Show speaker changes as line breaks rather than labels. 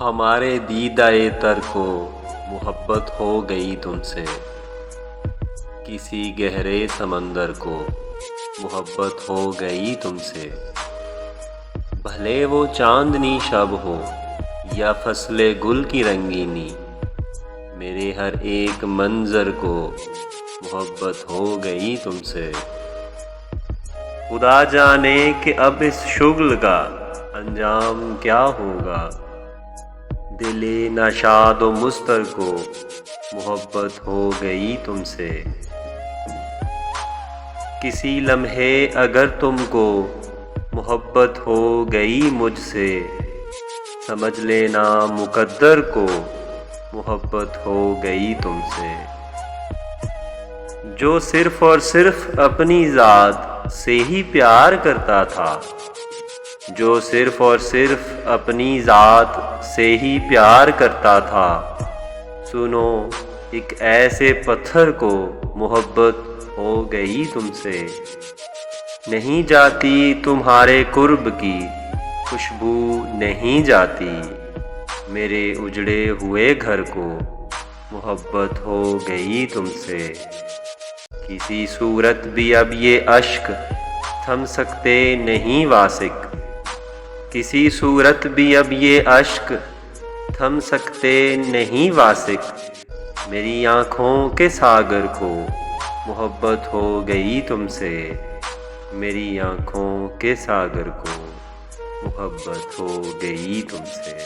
ہمارے دیدۂ تر کو محبت ہو گئی تم سے، کسی گہرے سمندر کو محبت ہو گئی تم سے۔ بھلے وہ چاندنی شب ہو یا فصل گل کی رنگینی، میرے ہر ایک منظر کو محبت ہو گئی تم سے۔ خدا جانے کہ اب اس شغل کا انجام کیا ہوگا، دل نشاد و مضطر کو محبت ہو گئی تم سے۔ کسی لمحے اگر تم کو محبت ہو گئی مجھ سے، سمجھ لینا مقدر کو محبت ہو گئی تم سے۔ جو صرف اور صرف اپنی ذات سے ہی پیار کرتا تھا، جو صرف اور صرف اپنی ذات سے ہی پیار کرتا تھا، سنو ایک ایسے پتھر کو محبت ہو گئی تم سے۔ نہیں جاتی تمہارے قرب کی خوشبو، نہیں جاتی میرے اجڑے ہوئے گھر کو محبت ہو گئی تم سے۔ کسی صورت بھی اب یہ اشک تھم سکتے نہیں واثق، کسی صورت بھی اب یہ اشک تھم سکتے نہیں واثق، میری آنکھوں کے ساغر کو محبت ہو گئی تم سے، میری آنکھوں کے ساغر کو محبت ہو گئی تم سے۔